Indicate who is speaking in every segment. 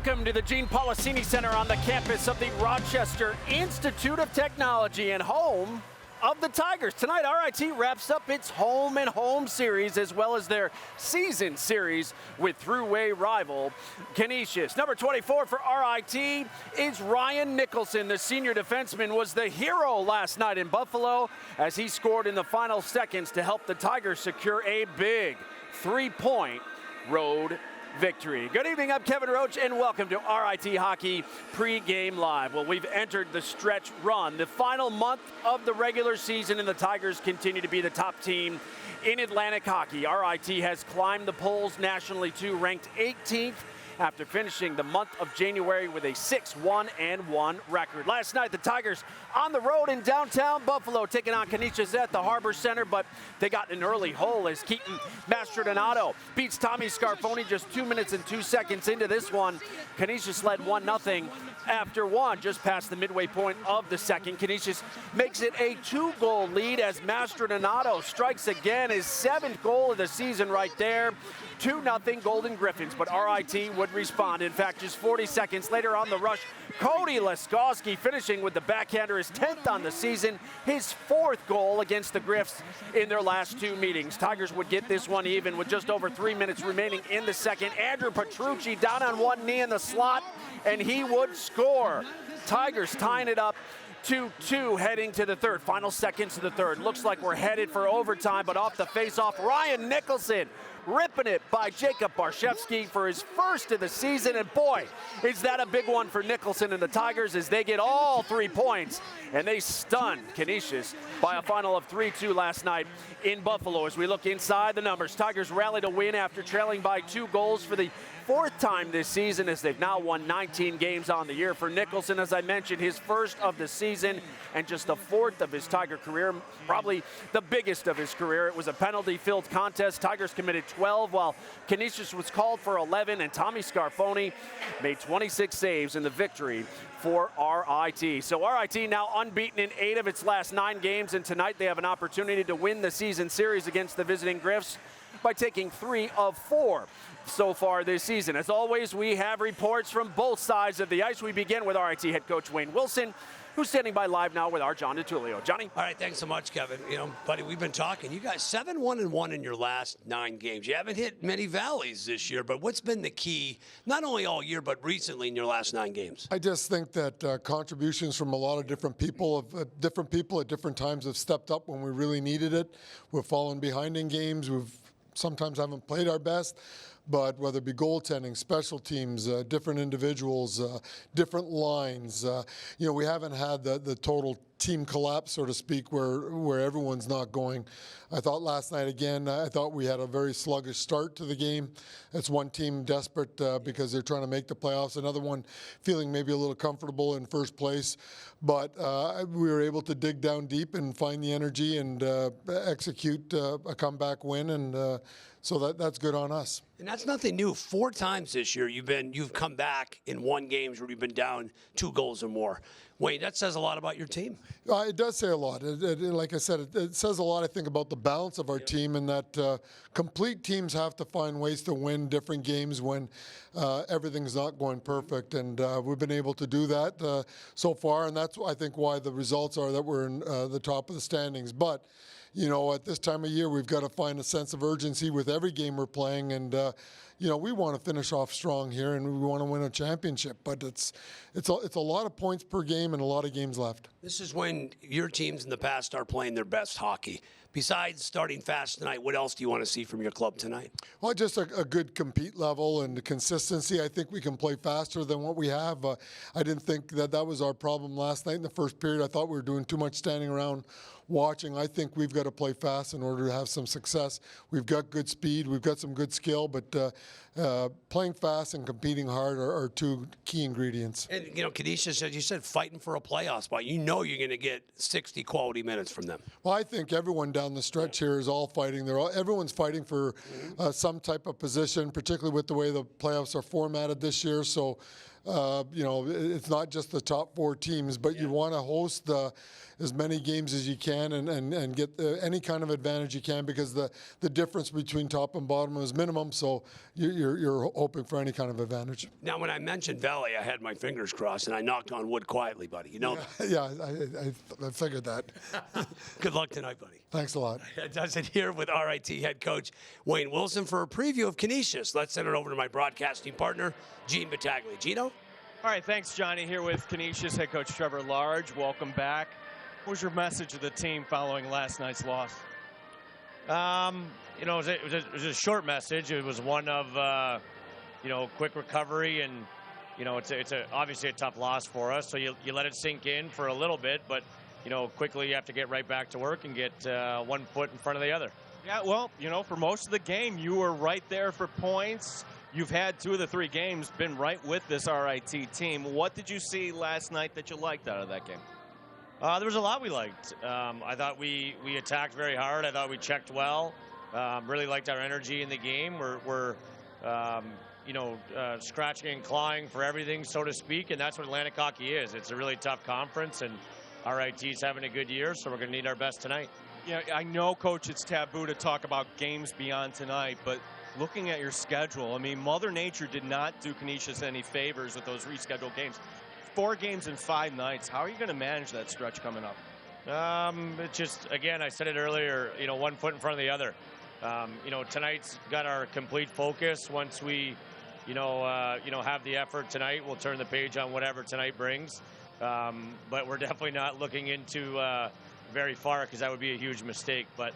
Speaker 1: Welcome to the Gene Policini Center on the campus of the Rochester Institute of Technology and home of the Tigers. Tonight, RIT wraps up its home and home series as well as their season series with throughway rival Canisius. Number 24 for RIT is Ryan Nicholson. The senior defenseman was the hero last night in Buffalo as he scored in the final seconds to help the Tigers secure a big 3-point road victory. Good evening, I'm Kevin Roach, and welcome to RIT Hockey Pregame Live. Well, we've entered the stretch run, the final month of the regular season, and the Tigers continue to be the top team in Atlantic hockey. RIT has climbed the polls nationally too, ranked 18th after finishing the month of January with a 6-1-1 record. Last night, the Tigers on the road in downtown Buffalo, taking on Canisius at the Harbor Center, but they got an early hole as Keaton Mastrodonato beats Tommy Scarfoni just 2 minutes and 2 seconds into this one. Canisius led 1-0 after one, just past the midway point of the second. Canisius makes it a 2-goal lead as Mastrodonato strikes again, his 7th goal of the season right there. 2-0 Golden Griffins, but RIT would respond. In fact, just 40 seconds later on the rush, Cody Laskowski finishing with the backhander, his 10th on the season, his 4th goal against the Griffs in their last 2 meetings. Tigers would get this one even with just over 3 minutes remaining in the second. Andrew Petrucci down on one knee in the slot, and he would score. Tigers tying it up 2-2 heading to the third. Final seconds of the third. Looks like we're headed for overtime, but off the face-off, Ryan Nicholson ripping it by Jacob Barshevsky for his first of the season. And boy, is that a big one for Nicholson and the Tigers as they get all 3 points. And they stunned Canisius by a final of 3-2 last night in Buffalo. As we look inside the numbers, Tigers rally to win after trailing by 2 goals for the 4th time this season as they've now won 19 games on the year. For Nicholson, as I mentioned, his first of the season and just the 4th of his Tiger career, probably the biggest of his career. It was a penalty-filled contest. Tigers committed 12 while Canisius was called for 11, and Tommy Scarfoni made 26 saves in the victory for RIT. So RIT now unbeaten in 8 of its last 9 games, and tonight they have an opportunity to win the season series against the visiting Griffs by taking 3 of 4 so far this season. As always, we have reports from both sides of the ice. We begin with RIT head coach Wayne Wilson, who's standing by live now with our John DiTullio. Johnny?
Speaker 2: All right, thanks so much, Kevin. You know, buddy, we've been talking. You guys 7-1-1 in your last 9 games. You haven't hit many valleys this year, but what's been the key, not only all year, but recently in your last 9 games?
Speaker 3: I just think that contributions from a lot of different people at different times have stepped up when we really needed it. We've fallen behind in games. We've sometimes haven't played our best. But whether it be goaltending, special teams, different individuals, different lines, we haven't had the total team collapse, so to speak, where everyone's not going. I thought last night, again, I thought we had a very sluggish start to the game. It's one team desperate because they're trying to make the playoffs, another one feeling maybe a little comfortable in first place. But we were able to dig down deep and find the energy and execute a comeback win, and so that's good on us.
Speaker 2: And that's nothing new. 4 times this year you've come back in 1 games where you've been down 2 goals or more. Wayne, that says a lot about your team.
Speaker 3: It does say a lot. Like I said, it says a lot, I think, about the balance of our team, and that complete teams have to find ways to win different games when everything's not going perfect. And we've been able to do that so far, and that's, I think, why the results are that we're in the top of the standings. But at this time of year, we've got to find a sense of urgency with every game we're playing, and we want to finish off strong here, and we want to win a championship. But it's a lot of points per game and a lot of games left. This
Speaker 2: is when your teams in the past are playing their best hockey. Besides starting fast tonight, what else do you want to see from your club tonight?
Speaker 3: Well, just a good compete level and consistency. I think we can play faster than what we have. I didn't think that was our problem last night in the first period. I thought we were doing too much standing around watching. I think we've got to play fast in order to have some success. We've got good speed. We've got some good skill, but playing fast and competing hard are 2 key ingredients.
Speaker 2: And, Canisius, as you said, fighting for a playoff spot. You're going to get 60 quality minutes from them.
Speaker 3: Well, I think everyone down the stretch here is all fighting. Everyone's fighting for some type of position, particularly with the way the playoffs are formatted this year. So, it's not just the top 4 teams, but you want to host as many games as you can and get any kind of advantage you can, because the difference between top and bottom is minimum. So you're hoping for any kind of advantage.
Speaker 2: Now, when I mentioned Valley, I had my fingers crossed and I knocked on wood quietly, buddy. You know that.
Speaker 3: Yeah, I figured that.
Speaker 2: Good luck tonight, buddy.
Speaker 3: Thanks a lot.
Speaker 2: That does it here with RIT head coach Wayne Wilson for a preview of Canisius. Let's send it over to my broadcasting partner, Gene Battaglia. Gino?
Speaker 4: All right, thanks, Johnny. Here with Canisius head coach Trevor Large. Welcome back. What was your message to the team following last night's loss?
Speaker 5: You know, it was a short message. It was one of, you know, quick recovery, and you know, it's obviously a tough loss for us. So you let it sink in for a little bit, but you know, quickly you have to get right back to work and get 1 foot in front of the other.
Speaker 4: Yeah, well, you know, for most of the game, you were right there for points. You've had 2 of the 3 games been right with this RIT team. What did you see last night that you liked out of that game?
Speaker 5: There was a lot we liked. I thought we attacked very hard. I thought we checked well. Really liked our energy in the game. We're you know, scratching and clawing for everything, so to speak, and that's what Atlantic hockey is. It's a really tough conference, and RIT's having a good year, so we're going to need our best tonight.
Speaker 4: Yeah, I know, Coach, it's taboo to talk about games beyond tonight, but looking at your schedule, I mean, Mother Nature did not do Canisius any favors with those rescheduled games. 4 games in 5 nights. How are you going to manage that stretch coming up?
Speaker 5: It's just, again, I said it earlier, you know, 1 foot in front of the other. You know, tonight's got our complete focus. Once we, you know, have the effort tonight, we'll turn the page on whatever tonight brings. But we're definitely not looking into very far, because that would be a huge mistake. But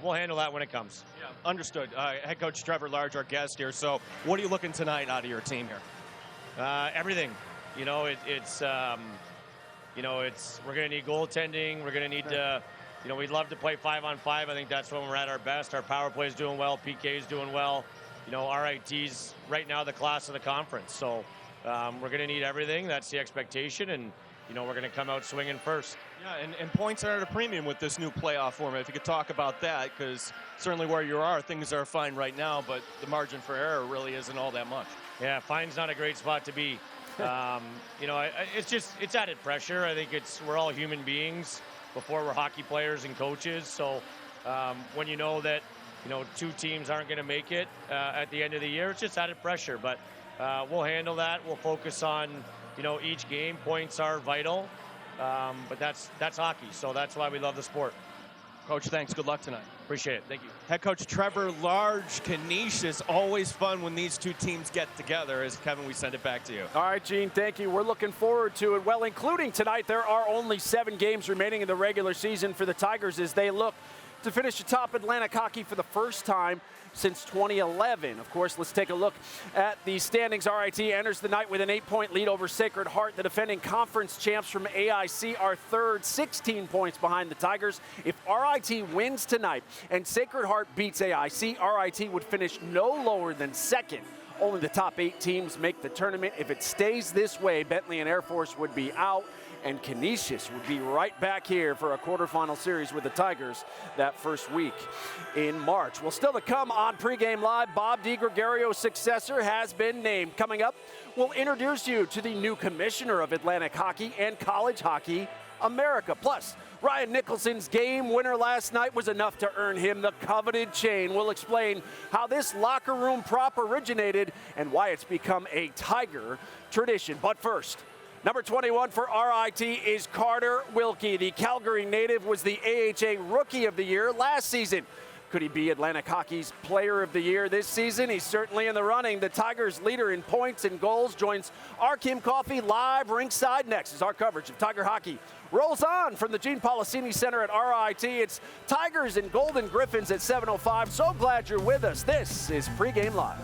Speaker 5: we'll handle that when it comes.
Speaker 4: Yeah, understood. Head coach Trevor Large, our guest here. So what are you looking tonight out of your team here?
Speaker 5: Everything. You know, it's you know, we're going to need goaltending. We're going to need you know, we'd love to play 5-on-5. I think that's when we're at our best. Our power play is doing well. PK is doing well. You know, RIT's right now the class of the conference. So we're going to need everything. That's the expectation. And, you know, we're going to come out swinging first.
Speaker 4: Yeah, and points are at a premium with this new playoff format. If you could talk about that, because certainly where you are, things are fine right now, but the margin for error really isn't all that much.
Speaker 5: Yeah, fine's not a great spot to be. You know, it's added pressure. I think we're all human beings before we're hockey players and coaches. So when you know that, you know, 2 teams aren't going to make it at the end of the year, it's just added pressure. But we'll handle that. We'll focus on, you know, each game. Points are vital, but that's hockey. So that's why we love the sport.
Speaker 4: Coach, thanks. Good luck tonight.
Speaker 5: Appreciate it. Thank you.
Speaker 4: Head coach Trevor Large, Canisius. Always fun when these 2 teams get together. As Kevin, we send it back to you.
Speaker 1: All right, Gene, thank you. We're looking forward to it. Well, including tonight, there are only 7 games remaining in the regular season for the Tigers as they look to finish atop Atlantic hockey for the first time since 2011. Of course, let's take a look at the standings. RIT enters the night with an 8-point lead over Sacred Heart. The defending conference champs from AIC are third, 16 points behind the Tigers. If RIT wins tonight and Sacred Heart beats AIC, RIT would finish no lower than second. Only the top 8 teams make the tournament. If it stays this way, Bentley and Air Force would be out, and Canisius would be right back here for a quarterfinal series with the Tigers that first week in March. Well, still to come on Pregame Live, Bob DiGregorio's successor has been named. Coming up, we'll introduce you to the new commissioner of Atlantic Hockey and College Hockey America. Plus, Ryan Nicholson's game winner last night was enough to earn him the coveted chain. We'll explain how this locker room prop originated and why it's become a Tiger tradition. But first, number 21 for RIT is Carter Wilkie. The Calgary native was the AHA Rookie of the Year last season. Could he be Atlantic Hockey's Player of the Year this season? He's certainly in the running. The Tigers' leader in points and goals joins our Kim Coffey live ringside next as our coverage of Tiger hockey rolls on from the Gene Policini Center at RIT. It's Tigers and Golden Griffins at 7:05. So glad you're with us. This is Pregame Live.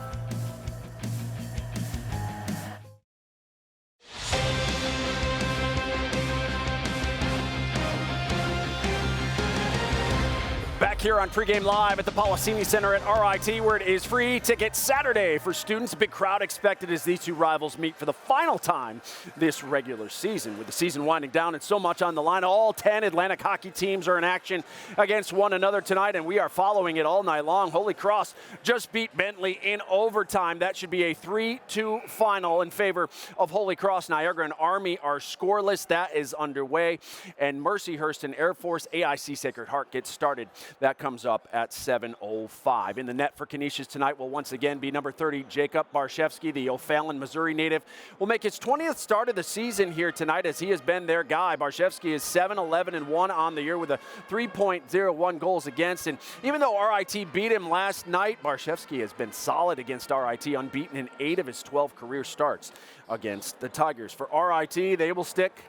Speaker 1: Back here on Pregame Live at the Policini Center at RIT, where it is free ticket Saturday for students. A big crowd expected as these two rivals meet for the final time this regular season. With the season winding down and so much on the line, all 10 Atlantic hockey teams are in action against one another tonight, and we are following it all night long. Holy Cross just beat Bentley in overtime. That should be a 3-2 final in favor of Holy Cross. Niagara and Army are scoreless. That is underway. And Mercyhurst and Air Force AIC Sacred Heart gets started. That comes up at 7:05. In the net for Canisius tonight will once again be number 30, Jacob Barshevsky, the O'Fallon, Missouri native. Will make his 20th start of the season here tonight, as he has been their guy. Barshevsky is 7-11-1 on the year with a 3.01 goals against. And even though RIT beat him last night, Barshevsky has been solid against RIT, unbeaten in 8 of his 12 career starts against the Tigers. For RIT, they will stick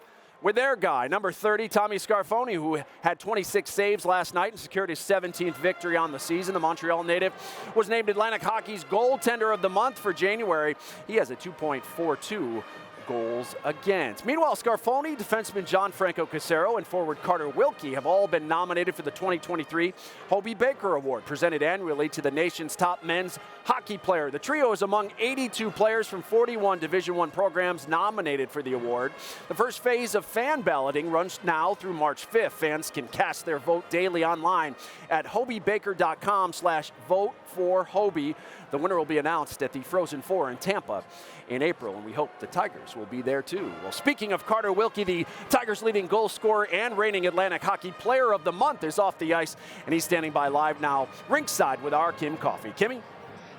Speaker 1: with their guy, number 30, Tommy Scarfoni, who had 26 saves last night and secured his 17th victory on the season. The Montreal native was named Atlantic Hockey's goaltender of the month for January. He has a 2.42 goals against. Meanwhile, Scarfoni, defenseman John Franco Casero, and forward Carter Wilkie have all been nominated for the 2023 Hobey Baker Award, presented annually to the nation's top men's hockey player. The trio is among 82 players from 41 Division I programs nominated for the award. The first phase of fan balloting runs now through March 5th. Fans can cast their vote daily online at hobeybaker.com/vote4hobey. The winner will be announced at the Frozen Four in Tampa in April, and we hope the Tigers will be there too. Well, speaking of Carter Wilkie, the Tigers' leading goal scorer and reigning Atlantic Hockey Player of the Month is off the ice, and he's standing by live now, rinkside with our Kim Coffey. Kimmy?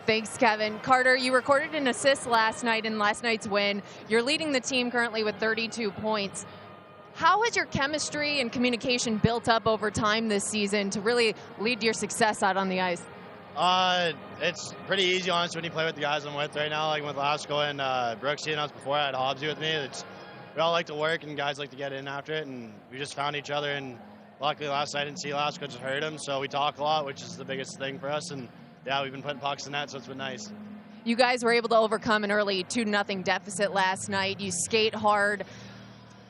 Speaker 6: Thanks, Kevin. Carter, you recorded an assist last night in last night's win. You're leading the team currently with 32 points. How has your chemistry and communication built up over time this season to really lead to your success out on the ice?
Speaker 7: It's pretty easy, honestly, when you play with the guys I'm with right now, like with Lasco and Brooksy and us before. I had Hobbsy with me. We all like to work, and guys like to get in after it, and we just found each other. And luckily last night I didn't see Lasco, just heard him, so we talk a lot, which is the biggest thing for us. And yeah, we've been putting pucks in net, so it's been nice.
Speaker 6: You guys were able to overcome an early 2-0 deficit last night. You skate hard.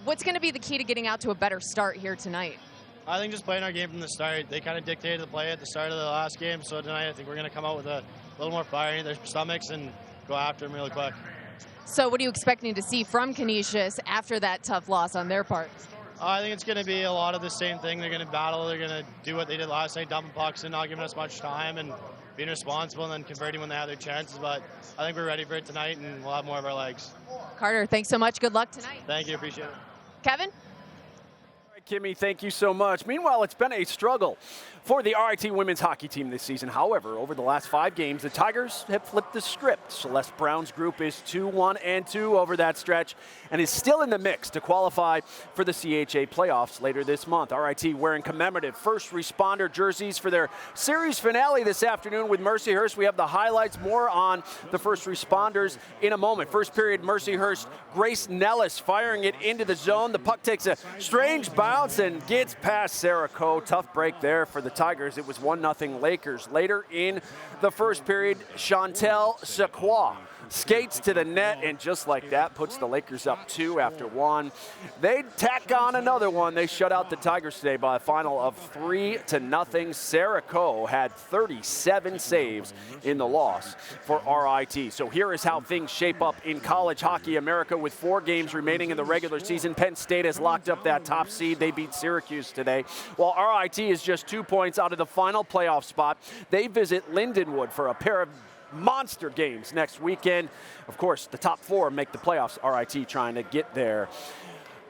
Speaker 6: What's going to be the key to getting out to a better start here tonight?
Speaker 7: I think just playing our game from the start. They kind of dictated the play at the start of the last game, so tonight I think we're going to come out with a little more fire in their stomachs and go after them really quick.
Speaker 6: So what are you expecting to see from Canisius after that tough loss on their part?
Speaker 7: I think it's going to be a lot of the same thing. They're going to battle. They're going to do what they did last night, dumping pucks and not giving us much time and being responsible and then converting when they have their chances. But I think we're ready for it tonight, and we'll have more of our legs.
Speaker 6: Carter, thanks so much. Good luck tonight.
Speaker 7: Thank you. Appreciate it.
Speaker 6: Kevin?
Speaker 1: Kimmy, thank you so much. Meanwhile, it's been a struggle for the RIT women's hockey team this season. However, over the last 5 games, the Tigers have flipped the script. Celeste Brown's group is 2-1-2 over that stretch and is still in the mix to qualify for the CHA playoffs later this month. RIT wearing commemorative first responder jerseys for their series finale this afternoon with Mercyhurst. We have the highlights, more on the first responders in a moment. First period, Mercyhurst, Grace Nellis firing it into the zone. The puck takes a strange bounce and gets past Sarah Coe. Tough break there for the Tigers. It was 1-0 Lakers. Later in the first period, Chantel Sequoia skates to the net, and just like that, puts the Lakers up 2 after 1. They tack on another one. They shut out the Tigers today by a final of 3-0. Sarah Coe had 37 saves in the loss for RIT. So here is how things shape up in College Hockey America with 4 games remaining in the regular season. Penn State has locked up that top seed. They beat Syracuse today, while RIT is just 2 points out of the final playoff spot. They visit Lindenwood for a pair of monster games next weekend. Of course, the top 4 make the playoffs. RIT trying to get there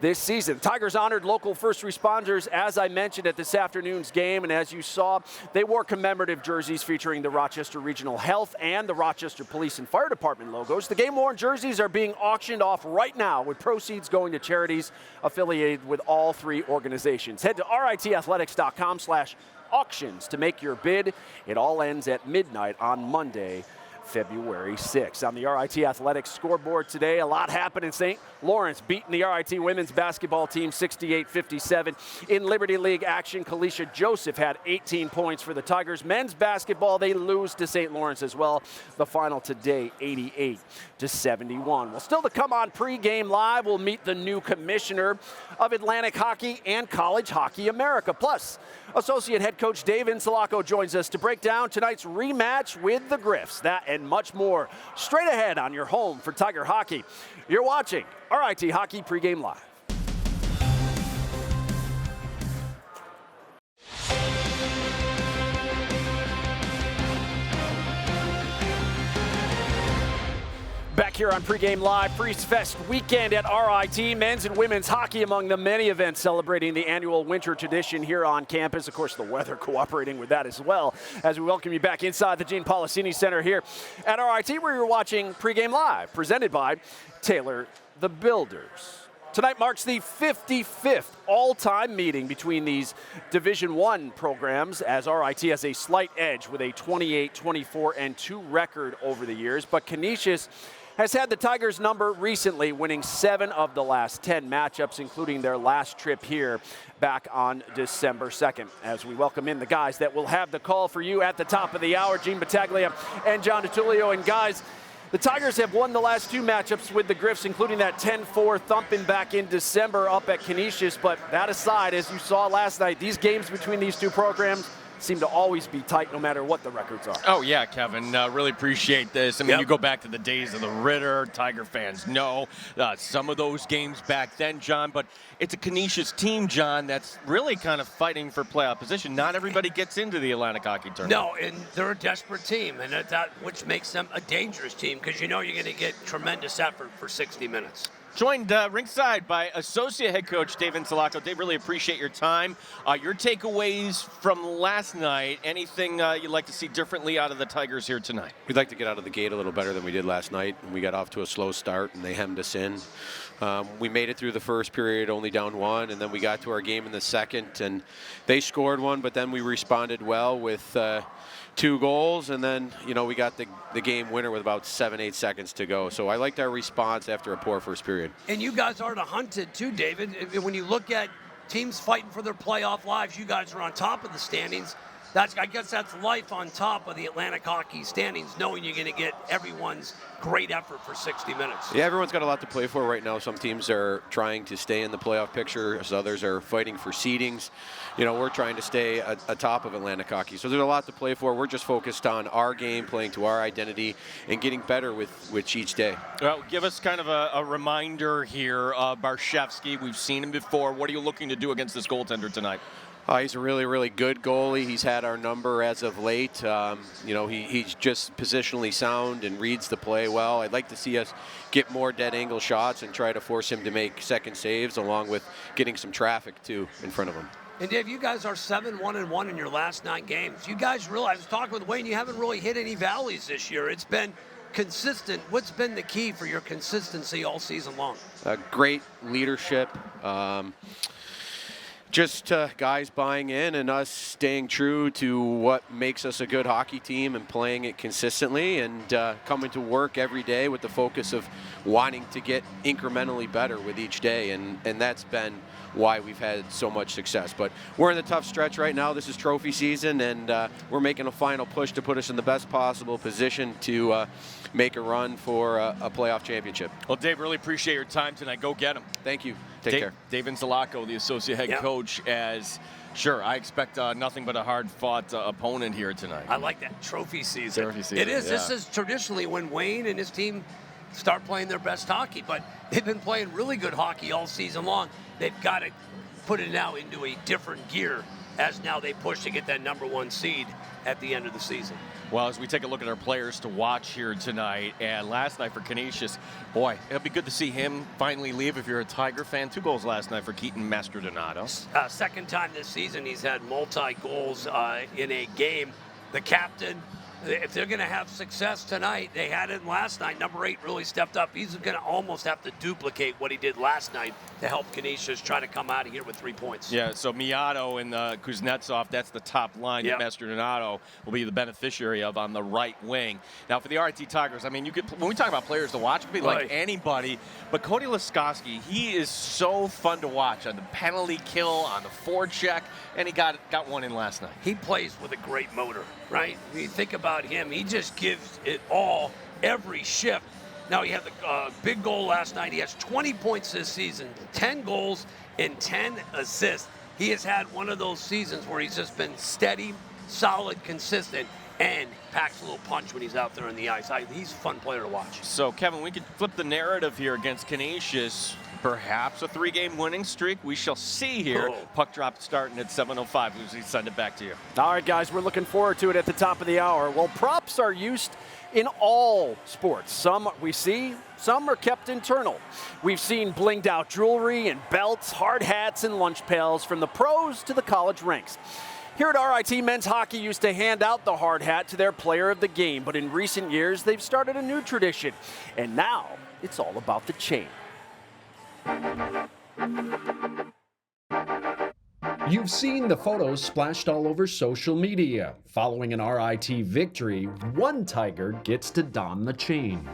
Speaker 1: this season. Tigers honored local first responders, as I mentioned, at this afternoon's game. And as you saw, they wore commemorative jerseys featuring the Rochester Regional Health and the Rochester Police and Fire Department logos. The game-worn jerseys are being auctioned off right now, with proceeds going to charities affiliated with all 3 organizations. Head to ritathletics.com/auctions to make your bid. It all ends at midnight on Monday, February 6th. On the RIT Athletics scoreboard today, a lot happened in St. Lawrence, beating the RIT women's basketball team 68-57. In Liberty League action, Kalisha Joseph had 18 points for the Tigers. Men's basketball, they lose to St. Lawrence as well. The final today, 88-71. Well, still to come on Pregame Live, we'll meet the new commissioner of Atlantic Hockey and College Hockey America. Plus, Associate Head Coach Dave Insulaco joins us to break down tonight's rematch with the Griffs. That and much more straight ahead on your home for Tiger Hockey. You're watching RIT Hockey Pregame Live. Back here on Pregame Live, Freeze Fest weekend at RIT. Men's and women's hockey among the many events celebrating the annual winter tradition here on campus. Of course, the weather cooperating with that as well, as we welcome you back inside the Gene Policini Center here at RIT, where you're watching Pregame Live, presented by Taylor the Builders. Tonight marks the 55th all-time meeting between these Division I programs, as RIT has a slight edge with a 28-24-2 record over the years. But Canisius has had the Tigers' number recently, winning 7 of the last 10 matchups, including their last trip here back on December 2nd. As we welcome in the guys that will have the call for you at the top of the hour, Gene Battaglia and John DiTullio. And guys, the Tigers have won the last 2 matchups with the Griffs, including that 10-4 thumping back in December up at Canisius. But that aside, as you saw last night, these games between these two programs seem to always be tight no matter what the records are.
Speaker 4: Oh, yeah, Kevin. Really appreciate this. I mean, you go back to the days of the Ritter. Tiger fans know some of those games back then, John. But it's a Canisius team, John, that's really kind of fighting for playoff position. Not everybody gets into the Atlantic Hockey Tournament.
Speaker 2: No, and they're a desperate team, and that which makes them a dangerous team, because you know you're going to get tremendous effort for 60 minutes.
Speaker 4: Joined ringside by Associate Head Coach Dave Insulaco. Dave, really appreciate your time. Your takeaways from last night, anything you'd like to see differently out of the Tigers here tonight?
Speaker 8: We'd like to get out of the gate a little better than we did last night. We got off to a slow start, and they hemmed us in. We made it through the first period only down 1, and then we got to our game in the second, and they scored 1, but then we responded well with 2 goals, and then, you know, we got the game winner with about 7-8 seconds to go. So I liked our response after a poor first period.
Speaker 2: And you guys are the hunted too, David. When you look at teams fighting for their playoff lives, you guys are on top of the standings. I guess that's life on top of the Atlantic Hockey standings, knowing you're going to get everyone's great effort for 60 minutes.
Speaker 8: Yeah, everyone's got a lot to play for right now. Some teams are trying to stay in the playoff picture, as others are fighting for seedings. You know, we're trying to stay atop of Atlantic Hockey. So there's a lot to play for. We're just focused on our game, playing to our identity, and getting better with each day.
Speaker 4: Well, give us kind of a reminder here. Barshevsky, we've seen him before. What are you looking to do against this goaltender tonight?
Speaker 8: He's a really, really good goalie. He's had our number as of late. You know, he's just positionally sound and reads the play well. I'd like to see us get more dead angle shots and try to force him to make second saves, along with getting some traffic, too, in front of him.
Speaker 2: And, Dave, you guys are 7-1-1 in your last 9 games. You guys realize, I was talking with Wayne, you haven't really hit any valleys this year. It's been consistent. What's been the key for your consistency all season long?
Speaker 8: Great leadership. Just guys buying in and us staying true to what makes us a good hockey team and playing it consistently, and coming to work every day with the focus of wanting to get incrementally better with each day, and that's been why we've had so much success. But we're in the tough stretch right now. This is trophy season, and we're making a final push to put us in the best possible position to make a run for a playoff championship.
Speaker 4: Well, Dave, really appreciate your time tonight. Go get him.
Speaker 8: Thank you. Take care.
Speaker 4: Dave Insulaco, the associate head coach, as sure, I expect nothing but a hard-fought opponent here tonight.
Speaker 2: I like that. Trophy season.
Speaker 4: Trophy season,
Speaker 2: it is.
Speaker 4: yeah.
Speaker 2: This is traditionally when Wayne and his team start playing their best hockey, but they've been playing really good hockey all season long. They've got to put it now into a different gear as now they push to get that #1 seed at the end of the season.
Speaker 4: Well, as we take a look at our players to watch here tonight, and last night for Canisius, boy, it'll be good to see him finally leave if you're a Tiger fan. 2 goals last night for Keaton Mastrodonato.
Speaker 2: Second time this season he's had multi-goals in a game. The captain, if they're going to have success tonight, they had it last night. Number 8 really stepped up. He's going to almost have to duplicate what he did last night to help Canisius try to come out of here with 3 points.
Speaker 4: Yeah, so Miato and Kuznetsov, that's the top line that Master Donato will be the beneficiary of on the right wing. Now, for the RIT Tigers, I mean, when we talk about players to watch, it could be like anybody, but Cody Laskoski, he is so fun to watch on the penalty kill, on the forecheck, and he got one in last night.
Speaker 2: He plays with a great motor, right? When you think about him, he just gives it all every shift. Now, he had the big goal last night. He has 20 points this season, 10 goals and 10 assists. He has had one of those seasons where he's just been steady, solid, consistent, and packs a little punch when he's out there on the ice. He's a fun player to watch.
Speaker 4: So, Kevin, we could flip the narrative here against Canisius. Perhaps a 3-game winning streak. We shall see here. Puck drop starting at 7:05. We send it back to you.
Speaker 1: All right, guys, we're looking forward to it at the top of the hour. Well, props are used in all sports. Some we see, some are kept internal. We've seen blinged out jewelry and belts, hard hats, and lunch pails from the pros to the college ranks. Here at RIT, men's hockey used to hand out the hard hat to their player of the game, but in recent years, they've started a new tradition, and now it's all about the chain.
Speaker 9: You've seen the photos splashed all over social media. Following an RIT victory, one Tiger gets to don the chain.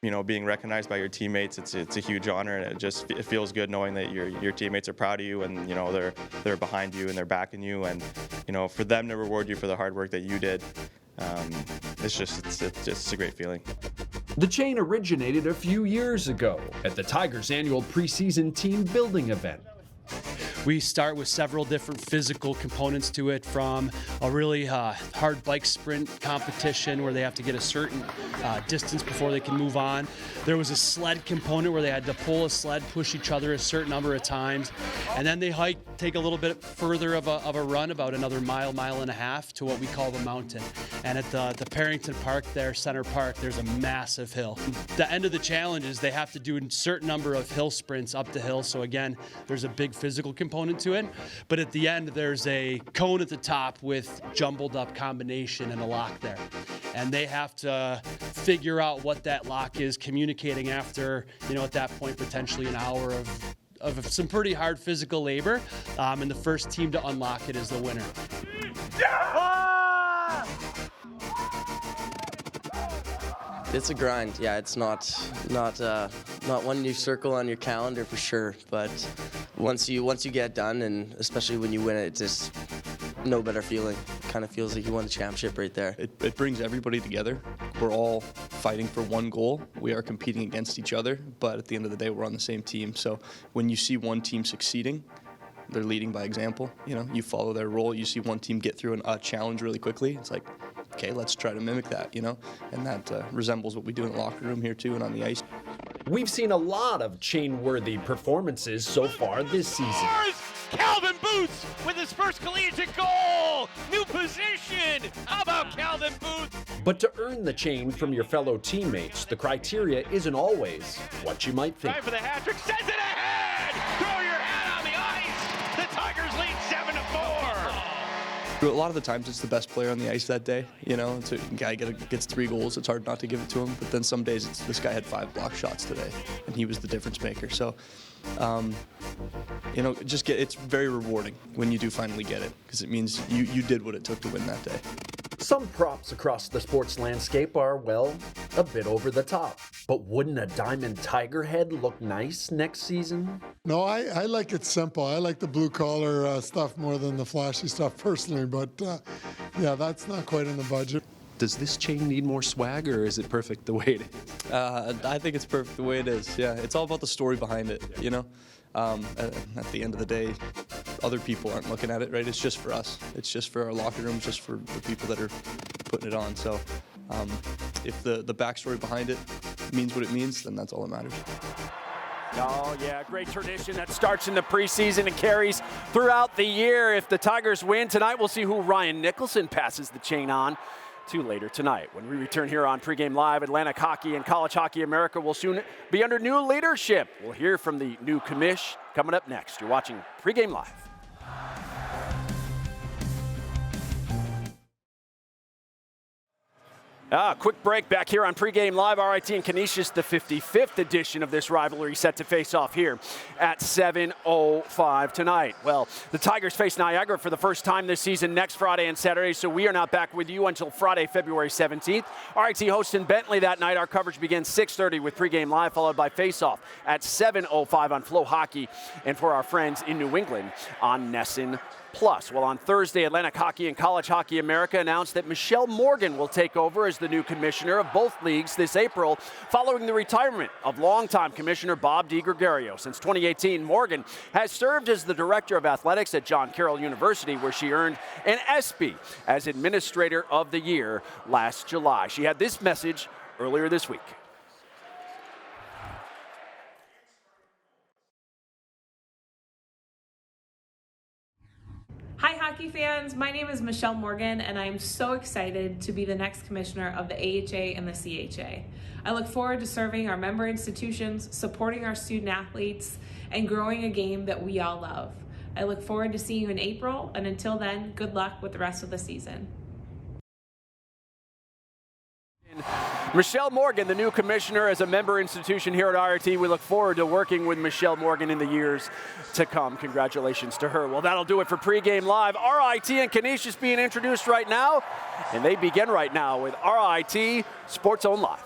Speaker 10: You know, being recognized by your teammates, it's a huge honor, and it feels good knowing that your teammates are proud of you, and you know they're behind you and they're backing you, and you know, for them to reward you for the hard work that you did, it's just a great feeling.
Speaker 9: The chain originated a few years ago at the Tigers' annual preseason team building event.
Speaker 11: We start with several different physical components to it, from a really hard bike sprint competition where they have to get a certain distance before they can move on. There was a sled component where they had to pull a sled, push each other a certain number of times, and then they take a little bit further of a run, about another mile and a half, to what we call the mountain. And at the Parrington Park there, Center Park, there's a massive hill. The end of the challenge is they have to do a certain number of hill sprints up the hill. So again, there's a big physical component to it, but at the end there's a cone at the top with jumbled up combination and a lock there, and they have to figure out what that lock is, communicating after, you know, at that point potentially an hour of some pretty hard physical labor, and the first team to unlock it is the winner.
Speaker 12: It's a grind. Yeah, it's not one you circle on your calendar for sure. But once you get it done, and especially when you win it, it's just no better feeling. It kind of feels like you won the championship right there.
Speaker 13: It brings everybody together. We're all fighting for one goal. We are competing against each other, but at the end of the day, we're on the same team. So when you see one team succeeding, they're leading by example. You know, you follow their role. You see one team get through a challenge really quickly. It's like, okay, let's try to mimic that, you know? And that resembles what we do in the locker room here too and on the ice.
Speaker 9: We've seen a lot of chain-worthy performances so far this season.
Speaker 14: Calvin Booth with his first collegiate goal! New position! How about Calvin Booth?
Speaker 9: But to earn the chain from your fellow teammates, the criteria isn't always what you might think.
Speaker 14: Try for the hat trick, sends it ahead! Throw your hat on the ice! The Tigers lead 7-4!
Speaker 13: A lot of the times it's the best player on the ice that day, you know. So a guy gets 3 goals, it's hard not to give it to him. But then some days this guy had 5 block shots today, and he was the difference maker. So, you know, it's very rewarding when you do finally get it, because it means you did what it took to win that day.
Speaker 9: Some props across the sports landscape are, well, a bit over the top. But wouldn't a diamond tiger head look nice next season?
Speaker 3: No, I like it simple. I like the blue-collar stuff more than the flashy stuff personally, but yeah, that's not quite in the budget.
Speaker 15: Does this chain need more swag, or is it perfect the way it is?
Speaker 13: I think it's perfect the way it is, yeah. It's all about the story behind it, you know? At the end of the day, other people aren't looking at it, right? It's just for us. It's just for our locker room, just for the people that are putting it on. So if the backstory behind it means what it means, then that's all that matters.
Speaker 1: Oh, yeah, great tradition that starts in the preseason and carries throughout the year. If the Tigers win tonight, we'll see who Ryan Nicholson passes the chain on to later tonight. When we return here on Pregame Live, Atlantic Hockey and College Hockey America will soon be under new leadership. We'll hear from the new commish coming up next. You're watching Pregame Live. Quick break back here on Pregame Live. RIT and Canisius, the 55th edition of this rivalry, set to face off here at 7:05 tonight. Well, the Tigers face Niagara for the first time this season next Friday and Saturday, so we are not back with you until Friday, February 17th. RIT hosting Bentley that night. Our coverage begins 6:30 with Pregame Live, followed by Face-Off at 7:05 on Flow Hockey, and for our friends in New England on Nesson Plus. Well, on Thursday, Atlantic Hockey and College Hockey America announced that Michelle Morgan will take over as the new commissioner of both leagues this April, following the retirement of longtime commissioner Bob DiGregorio. Since 2018, Morgan has served as the director of athletics at John Carroll University, where she earned an ESPY as Administrator of the Year last July. She had this message earlier this week.
Speaker 16: Hi hockey fans, my name is Michelle Morgan and I'm so excited to be the next commissioner of the AHA and the CHA. I look forward to serving our member institutions, supporting our student athletes, and growing a game that we all love. I look forward to seeing you in April, and until then, good luck with the rest of the season.
Speaker 1: Michelle Morgan, the new commissioner as a member institution here at RIT. We look forward to working with Michelle Morgan in the years to come. Congratulations to her. Well, that'll do it for Pregame Live. RIT and Canisius being introduced right now, and they begin right now with RIT Sports Zone Live.